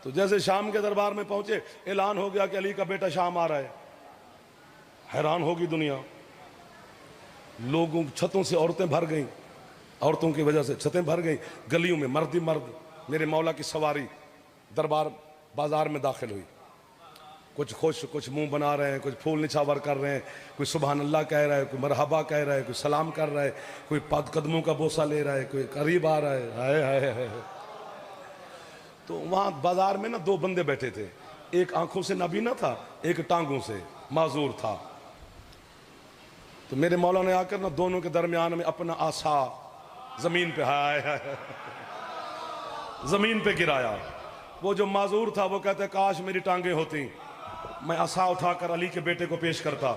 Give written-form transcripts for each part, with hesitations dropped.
तो जैसे शाम के दरबार में पहुंचे, ऐलान हो गया कि अली का बेटा शाम आ रहा है। हैरान होगी दुनिया, लोगों छतों से औरतें भर गईं, औरतों की वजह से छतें भर गईं, गलियों में मर्द ही मर्द। मेरे मौला की सवारी दरबार बाजार में दाखिल हुई। कुछ खुश, कुछ मुंह बना रहे हैं, कुछ फूल निछावर कर रहे हैं, कोई सुबहान अल्लाह कह रहा है, कोई मरहबा कह रहा है, कोई सलाम कर रहा है, कोई पाद कदमों का बोसा ले रहा है, कोई करीब आ रहा है। हाय हाय हाय। तो वहाँ बाजार में ना दो बंदे बैठे थे, एक आंखों से नाबीना था, एक टांगों से माजूर था। तो मेरे मौला ने आकर ना दोनों के दरमियान में अपना आसा जमीन पे, हाय हाय, जमीन पे गिराया। वो जो माजूर था वो कहते काश मेरी टांगे होती, मैं आसा उठाकर अली के बेटे को पेश करता।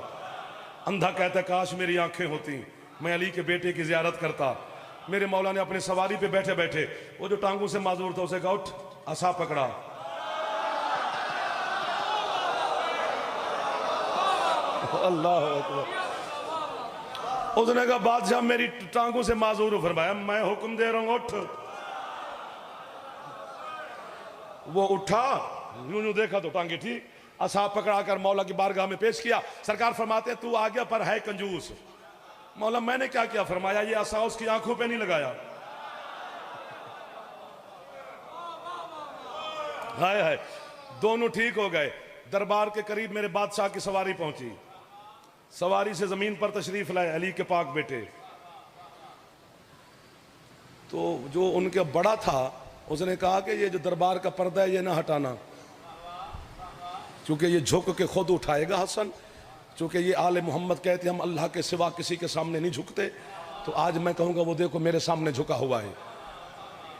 अंधा कहता काश मेरी आंखें होती, मैं अली के बेटे की जियारत करता। मेरे मौला ने अपनी सवारी पे बैठे बैठे वो जो टांगों से माजूर था उसे कहा उठ, आसा पकड़ा। अल्लाह अकबर। उसने कहा बादशाह मेरी टांगों से माजूर हो। फरमाया मैं हुक्म दे रहा हूं उठ। वो उठा, यूं यूं देखा तो टांगे ठीक, असा पकड़ा कर मौला की बारगाह में पेश किया। सरकार फरमाते तू आ गया पर है कंजूस। मौला मैंने क्या किया? फरमाया ये असा उसकी आंखों पे नहीं लगाया। हाय हाय, दोनों ठीक हो गए। दरबार के करीब मेरे बादशाह की सवारी पहुंची। सवारी से जमीन पर तशरीफ लाए अली के पाक बेटे। तो जो उनके बड़ा था उसने कहा कि ये जो दरबार का पर्दा है ये ना हटाना, क्योंकि ये झुक के खुद उठाएगा हसन। चूंकि ये आले मोहम्मद कहते हम अल्लाह के सिवा किसी के सामने नहीं झुकते, तो आज मैं कहूँगा वो देखो मेरे सामने झुका हुआ है।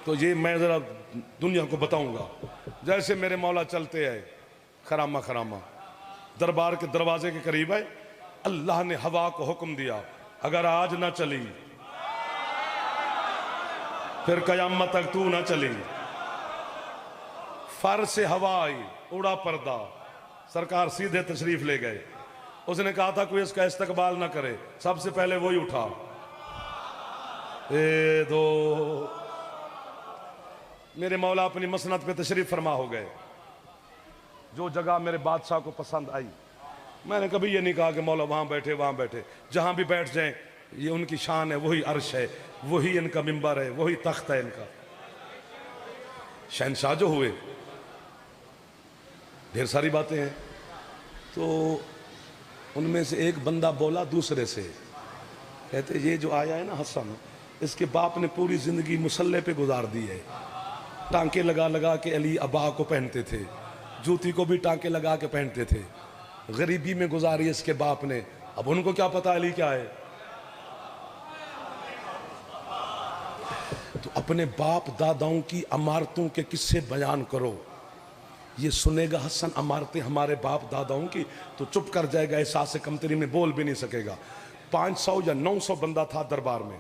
तो ये मैं ज़रा दुनिया को बताऊँगा। जैसे मेरे मौला चलते आए खरामा खरामा दरबार के दरवाजे के करीब आए, अल्लाह ने हवा को हुक्म दिया अगर आज ना चली फिर कयामत तक तू ना चली। फर से हवा आई, उड़ा पर्दा, सरकार सीधे तशरीफ ले गए। उसने कहा था कोई इसका इस्तकबाल ना करे, सबसे पहले वही उठा। ए दो मेरे मौला अपनी मसनद पे तशरीफ फरमा हो गए। जो जगह मेरे बादशाह को पसंद आई, मैंने कभी ये नहीं कहा कि मौला वहां बैठे वहां बैठे, जहां भी बैठ जाएं ये उनकी शान है, वही अर्श है, वही इनका मिंबर है, वही तख्त है इनका। शहनशाह जो हुए, ढेर सारी बातें हैं। तो उनमें से एक बंदा बोला दूसरे से, कहते ये जो आया है ना हसन, इसके बाप ने पूरी जिंदगी मुसल्ले पे गुजार दी है। टांके लगा लगा के अली अबा को पहनते थे, जूती को भी टांके लगा के पहनते थे। गरीबी में गुजारी इसके बाप ने। अब उनको क्या पता अली क्या है। तो अपने बाप दादाओं की अमारतों के किस्से बयान करो, ये सुनेगा हसन अमारतें हमारे बाप दादाओं की तो चुप कर जाएगा, एहसास से कमतरी में बोल भी नहीं सकेगा। 500 या 900 बंदा था दरबार में।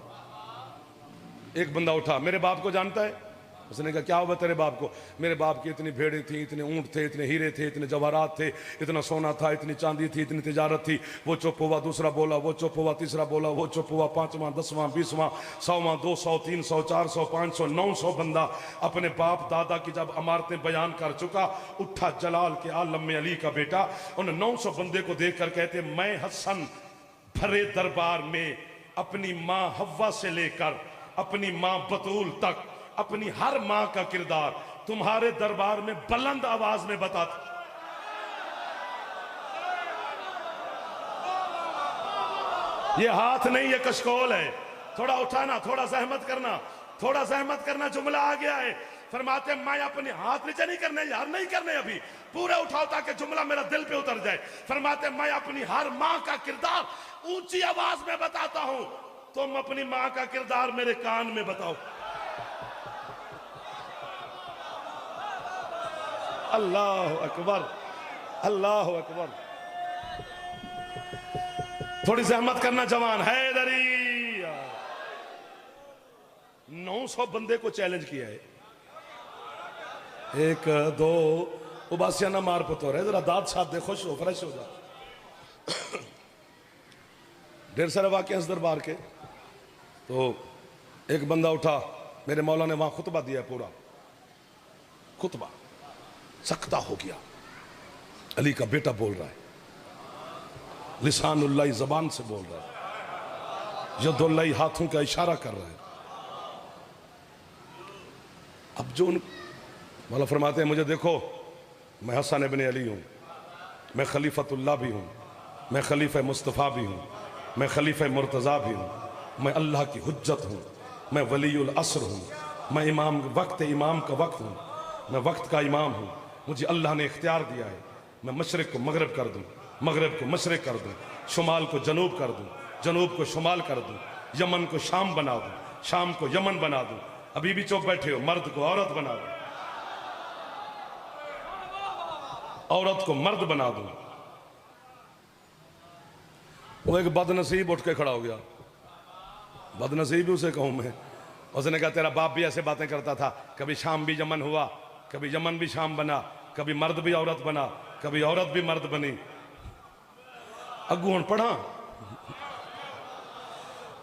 एक बंदा उठा, मेरे बाप को जानता है? उसने कहा क्या हुआ तेरे बाप को? मेरे बाप की इतनी भेड़ें थी, इतने ऊंट थे, इतने हीरे थे, इतने जवाहरात थे, इतना सोना था, इतनी चांदी थी, इतनी तिजारत थी। वो चुप हुआ, दूसरा बोला, वो चुप हुआ, तीसरा बोला, वो चुप हुआ, 5वां 10वां 20वां 100वां 200 300 400 500 900 बंदा अपने बाप दादा की जब अमारतें बयान कर चुका, उठा जलाल के आलम में अली का बेटा। उन 900 बंदे को देख कर कहते मैं हसन भरे दरबार में अपनी माँ हव्वा से लेकर अपनी माँ बतूल तक अपनी हर मां का किरदार तुम्हारे दरबार में बुलंद आवाज में बताता। ये हाथ नहीं, ये कशकोल है। थोड़ा उठाना, थोड़ा सहमत करना, थोड़ा सहमत करना। जुमला आ गया है। फरमाते मैं अपने हाथ नीचे नहीं करने यार, नहीं करने अभी, पूरा उठाओ ताकि जुमला मेरा दिल पे उतर जाए। फरमाते मैं अपनी हर मां का किरदार ऊंची आवाज में बताता हूं, तुम अपनी मां का किरदार मेरे कान में बताओ। अल्लाह अकबर, अल्लाह अकबर। थोड़ी सहमत करना जवान। हैदरी 900 बंदे को चैलेंज किया है। 1 2 उबासिया ना मार पुतो रहे, जरा दांत साथ दे, खुश हो, फ्रेश हो जा। ढेर सारे वाकये इस दरबार के। तो एक बंदा उठा, मेरे मौला ने वहां खुतबा दिया, पूरा खुतबा। सख्ता हो गया। अली का बेटा बोल रहा है, लिसानुल्लाह जबान से बोल रहा है, यदुल्लाह हाथों का इशारा कर रहा है। अब जो मौला फरमाते हैं, मुझे देखो, मैं हसन इब्न अली हूँ, मैं खलीफतुल्लाह भी हूँ, मैं खलीफा मुस्तफ़ा भी हूँ, मैं खलीफा मुर्तज़ा भी हूँ, मैं अल्लाह की हुज्जत हूँ, मैं वलीउल असर हूँ, मैं इमाम इमाम का वक्त हूँ, मैं वक्त का इमाम हूँ। मुझे अल्लाह ने इख्तियार दिया है, मैं मशरिक़ को मगरब कर दूँ, मगरब को मशरिक़ कर दूँ, शुमाल को जनूब कर दूँ, जनूब को शुमाल कर दूँ, यमन को शाम बना दूँ, शाम को यमन बना दूँ। अभी भी चुप बैठे हो, मर्द को औरत बना दूँ, औरत को मर्द बना दूँ। वो एक बदनसीब उठ के खड़ा हो गया, बदनसीब उसे कहूँ मैं। उसने कहा तेरा बाप भी ऐसे बातें करता था, कभी शाम भी यमन हुआ, कभी यमन भी शाम बना, कभी मर्द भी औरत बना, कभी औरत भी मर्द बनी। अगुण पढ़ा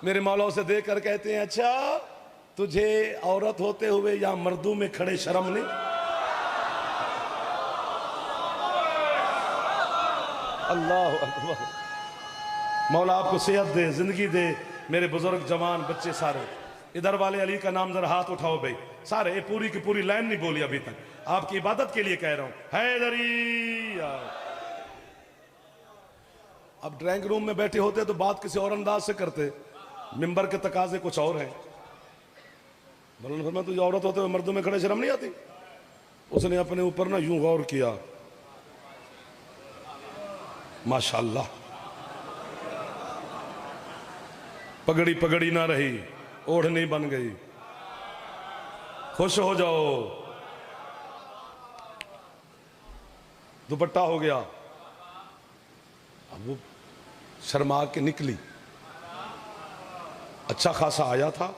मेरे मौला से देख कर कहते हैं, अच्छा तुझे औरत होते हुए या मर्दों में खड़े शर्म नहीं? अल्लाह अकबर। मौला आपको सेहत दे, जिंदगी दे। मेरे बुजुर्ग जवान बच्चे सारे इधर वाले, अली का नाम जरा हाथ उठाओ भाई सारे। ये पूरी की पूरी लाइन नहीं बोली अभी तक, आपकी इबादत के लिए कह रहा हूं। हैदरी अब ड्राइंग रूम में बैठे होते तो बात किसी और अंदाज से करते, मिंबर के तकाजे कुछ और हैं। मौलाना तुझे औरत होते हुए मर्दों में खड़े शर्म नहीं आती? उसने अपने ऊपर ना यूं गौर किया, माशाअल्लाह, पगड़ी पगड़ी ना रही, ओढ़नी बन गई। खुश हो जाओ, दुपट्टा हो गया। अब वो शर्मा के निकली, अच्छा खासा आया था,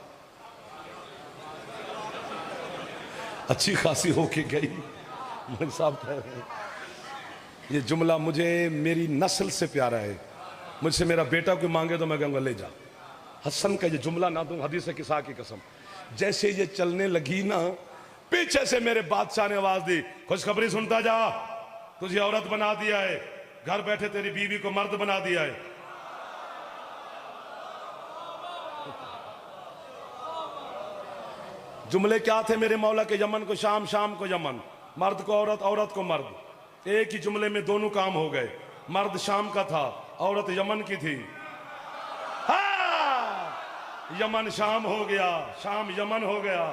अच्छी खासी होके गई। मलिक साहब कह रहे हैं ये जुमला मुझे मेरी नस्ल से प्यारा है। मुझसे मेरा बेटा कोई मांगे तो मैं कहूँगा ले जा। हसन का ये जुमला ना दूं, हदीस किसा की कसम। जैसे ये चलने लगी ना, पीछे से मेरे बादशाह ने आवाज दी, खुशखबरी सुनता जा, तुझे औरत बना दिया है, घर बैठे तेरी बीवी को मर्द बना दिया है। जुमले क्या थे मेरे मौला के? यमन को शाम, शाम को यमन, मर्द को औरत, औरत को मर्द। एक ही जुमले में दोनों काम हो गए। मर्द शाम का था, औरत यमन की थी। यमन शाम हो गया, शाम यमन हो गया,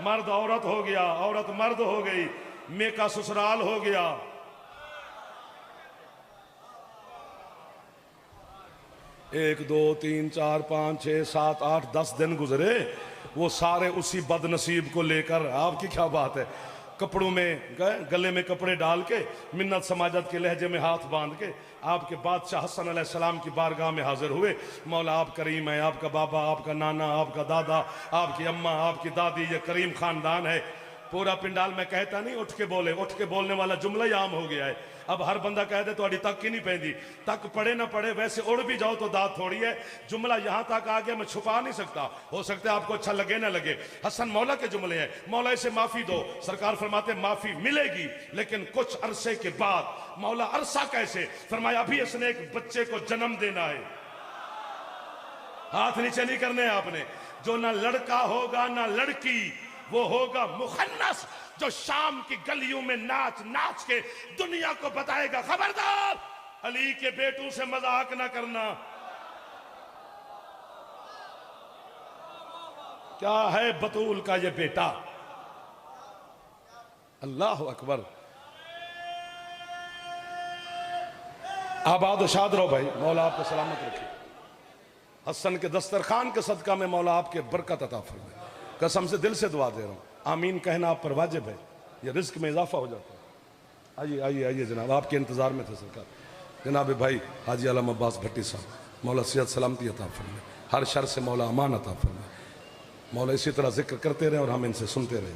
मर्द औरत हो गया, औरत मर्द हो गई, मेका ससुराल हो गया। एक दो तीन चार पांच छह सात आठ 10 दिन गुजरे, वो सारे उसी बदनसीब को लेकर। आपकी क्या बात है, कपड़ों में गए, गले में कपड़े डाल के, मिन्नत समाजत के लहजे में हाथ बांध के आपके बादशाह हसन अलैहिस्सलाम की बारगाह में हाजिर हुए। मौला आप करीम है, आपका बाबा, आपका नाना, आपका दादा, आपकी अम्मा, आपकी दादी, ये करीम खानदान है। पूरा पिंडाल में कहता नहीं उठ के बोले, उठ के बोलने वाला जुमला ही आम हो गया है। अब हर बंदा कह दे तो अड़ी तक ही नहीं पैंदी, तक पड़े ना पड़े, वैसे उड़ भी जाओ तो दात थोड़ी है। जुमला यहां तक आ गया, मैं छुपा नहीं सकता। हो सकता है आपको अच्छा लगे ना लगे, हसन मौला के जुमले हैं। मौला इसे माफी दो। सरकार फरमाते माफी मिलेगी लेकिन कुछ अरसे के बाद। मौला अरसा कैसे? फरमाया अभी इसने एक बच्चे को जन्म देना है। हाथ नीचे नहीं करने आपने। जो ना लड़का होगा ना लड़की, वो होगा मुखन्नस, जो शाम की गलियों में नाच नाच के दुनिया को बताएगा, खबरदार अली के बेटों से मजाक ना करना। क्या है बतूल का ये बेटा? अल्लाह अकबर। आबाद शाद रहो भाई, मौला आपको सलामत रखे। हसन के दस्तरखान के सदका में मौला आपके बरकत अता फरमाए। कसम से दिल से दुआ दे रहा हूँ, आमीन कहना आप पर वाजिब है, ये रिस्क में इजाफा हो जाता है। आइए आइए आइए जनाब, आपके इंतजार में थे सरकार। जनाब भाई हाजी आलम अब्बास भट्टी साहब, मौला सेहत सलामती अता फरमाए, हर शर से मौला अमान अता फरमाए। मौला इसी तरह जिक्र करते रहे और हम इनसे सुनते रहे।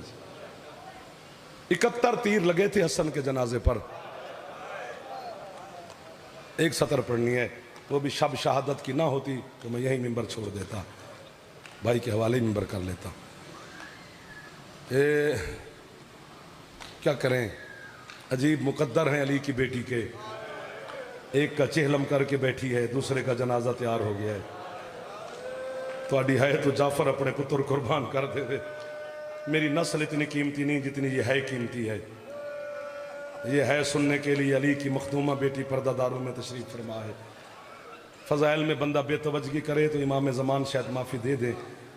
71 तीर लगे थे हसन के जनाजे पर। एक सतर पढ़नी है, वो भी शब शहादत की ना होती तो मैं यही मिंबर छोड़ देता, भाई के हवाले मिंबर कर लेता। क्या करें, अजीब मुकद्दर हैं अली की बेटी के। एक का चेहलम करके बैठी है, दूसरे का जनाजा तैयार हो गया है। थोड़ी है तो जाफर अपने पुत्र कुर्बान कर दे। मेरी नस्ल इतनी कीमती नहीं जितनी ये है कीमती है। ये है सुनने के लिए अली की मखदूमा बेटी पर्दादारों में तशरीफ फरमा है। फ़ज़ाइल में बंदा बेतवजगी करे तो इमाम ज़मान शायद माफ़ी दे दे,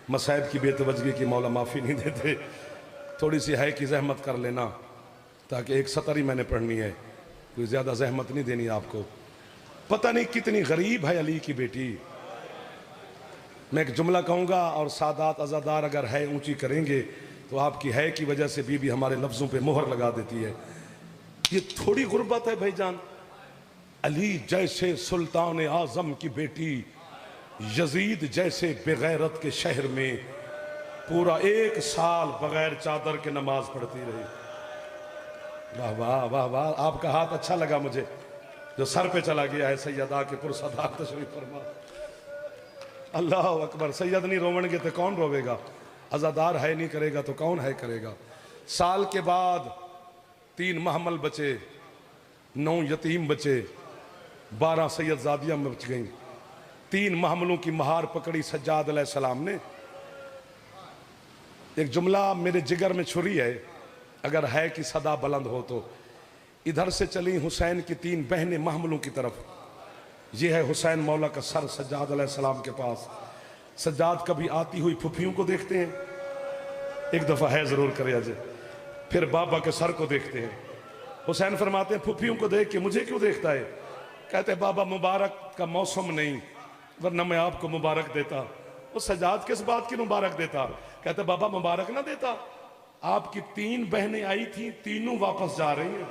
मसाइब की बेतवजगी की मौला माफ़ी नहीं देते। थोड़ी सी है कि जहमत कर लेना, ताकि एक सतर ही मैंने पढ़नी है, कोई ज़्यादा जहमत नहीं देनी आपको। पता नहीं कितनी गरीब है अली की बेटी। मैं एक जुमला कहूँगा और सादात अज़ादार अगर है ऊंची करेंगे तो आपकी है की वजह से बीबी हमारे लफ्ज़ों पे मोहर लगा देती है। ये थोड़ी गुर्बत है भाईजान। अली जैसे सुल्तान आज़म की बेटी यजीद जैसे बेगैरत के शहर में पूरा 1 साल बगैर चादर के नमाज पढ़ती रही। वाह वाह वाह वाह, आपका हाथ अच्छा लगा मुझे जो सर पे चला गया है। सैयदा के पुरसदार तशरीफ फरमा। अल्लाह अकबर। सैयद नहीं रोवणगे तो कौन रोवेगा? अज़ादार है नहीं करेगा तो कौन है करेगा? साल के बाद 3 महमल बचे, 9 यतीम बचे, 12 सैयदजादियाँ बच गईं। 3 महमलों की महार पकड़ी सज्जाद अलैहिस्सलाम ने। एक जुमला मेरे जिगर में छुरी है, अगर है कि सदा बुलंद हो तो। इधर से चली हुसैन की 3 बहनें महमलों की तरफ। ये है हुसैन मौला का सर सज्जाद अलैहिस्सलाम के पास। सज्जाद कभी आती हुई फुफियों को देखते हैं, एक दफ़ा है ज़रूर करे अजय, फिर बाबा के सर को देखते हैं। हुसैन फरमाते हैं फुफियों को देख के मुझे क्यों देखता है? कहते हैं बाबा मुबारक का मौसम नहीं, वरना मैं आपको मुबारक देता। वो सज्जाद किस बात की मुबारक देता? कहते बाबा मुबारक ना देता, आपकी 3 बहनें आई थी, तीनों वापस जा रही हैं।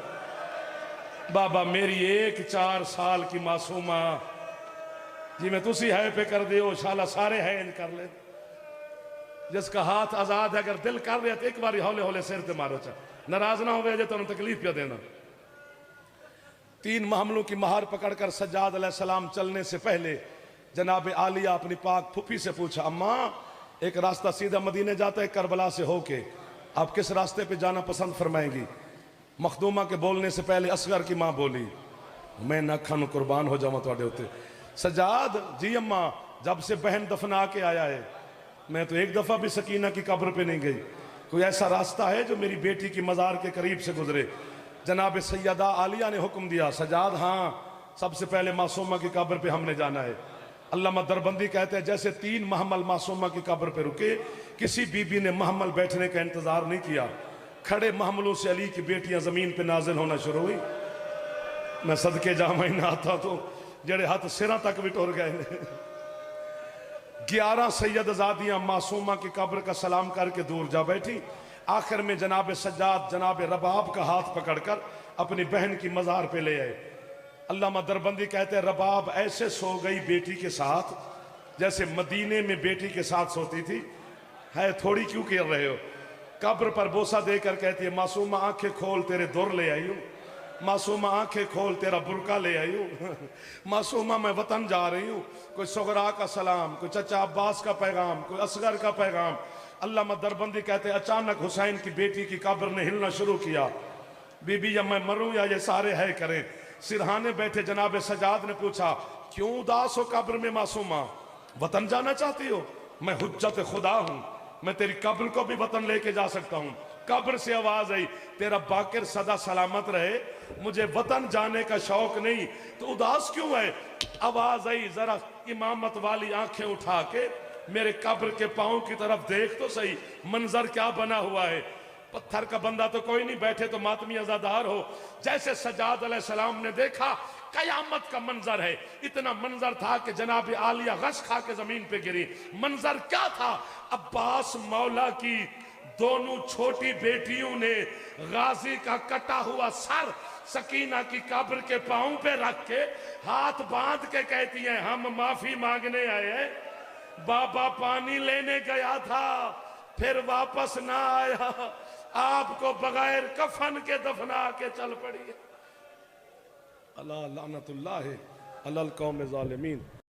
बाबा मेरी एक 4 साल की मासूमा जी मैं तुसी है पे कर दे, शाला सारे है इन कर ले। जिसका हाथ आजाद है, अगर दिल कर रहे तो एक बार हौले हौले सिर ते मारो, चा नाराज ना हो तुम तकलीफ पे देना। 3 मामलों की महार पकड़कर सज्जाद अलैहिस्सलाम चलने से पहले जनाब आलिया अपनी पाक फुफी से पूछा, अम्मा एक रास्ता सीधा मदीने जाता है करबला से होके, आप किस रास्ते पे जाना पसंद फरमाएंगी? मखदूमा के बोलने से पहले असगर की माँ बोली, मैं ना खानू कुर्बान हो जाऊँ थोड़े होते। सज्जाद जी अम्मा, जब से बहन दफना के आया है मैं तो एक दफ़ा भी सकीना की कब्र पे नहीं गई। कोई ऐसा रास्ता है जो मेरी बेटी की मज़ार के करीब से गुजरे? जनाब सैयदा आलिया ने हुक्म दिया, सज्जाद हाँ, सबसे पहले मासूमा की कब्र पे हमने जाना है। अल्लामा दरबंदी कहते हैं जैसे 3 महमल मासूमा की कब्र पे रुके, किसी बीबी ने महमल बैठने का इंतजार नहीं किया, खड़े महमलों से अली की बेटियां जमीन पे नाजिल होना शुरू हुई। मैं सदके जामा ही ना आता तो जेड़े हाथ सिरा तक भी टुर गए। 11 सैयदजादियां मासूमा की कब्र का सलाम करके दूर जा बैठी। आखिर में जनाब सज्जाद जनाब रबाब का हाथ पकड़कर अपनी बहन की मज़ार पे ले आए। अल्लामा दरबंदी कहते हैं रबाब ऐसे सो गई बेटी के साथ जैसे मदीने में बेटी के साथ सोती थी। है थोड़ी क्यों कर रहे हो? कब्र पर बोसा देकर कहती है, मासूमा आंखें खोल तेरे दुर ले आई हूँ, मासूमा आंखें खोल तेरा बुरका ले आई हूँ, मासूमा मैं वतन जा रही हूँ। कोई सुगरा का सलाम, कोई चचा अब्बास का पैगाम, कोई असगर का पैगाम। अल्लामा दरबंदी कहते अचानक हुसैन की बेटी की कब्र ने हिलना शुरू किया। बीबी या मैं मरूं या ये सारे है करें। सिरहाने बैठे जनाब सजाद ने पूछा, क्यों उदास हो कब्र में मासूमा? वतन जाना चाहती हो? मैं हुज्जत खुदा हूँ, मैं तेरी कब्र को भी वतन लेके जा सकता हूँ। कब्र से आवाज आई, तेरा बाकिर सदा सलामत रहे, मुझे वतन जाने का शौक नहीं, तो उदास क्यों है? आवाज आई, जरा इमामत वाली आंखें उठा के मेरे कब्र के पांव की तरफ देख तो सही, मंजर क्या बना हुआ है। पत्थर का बंदा तो कोई नहीं, बैठे तो मातमी अज़ादार हो। जैसे सज्जाद अलैहिस्सलाम ने देखा, कयामत का मंजर है। इतना मंजर था कि जनाब आलिया गश खा के जमीन पे गिरी। मंजर क्या था? अब्बास मौला की दोनों छोटी बेटियों ने गाजी का कटा हुआ सर सकीना की कब्र के पांव पे रख के हाथ बांध के कहती हैं, हम माफी मांगने आए हैं, बाबा पानी लेने गया था फिर वापस ना आया, आपको बगैर कफन के दफना के चल पड़ी। अल्लाह लानतुल्लाह अलल कौम ज़ालिमीन।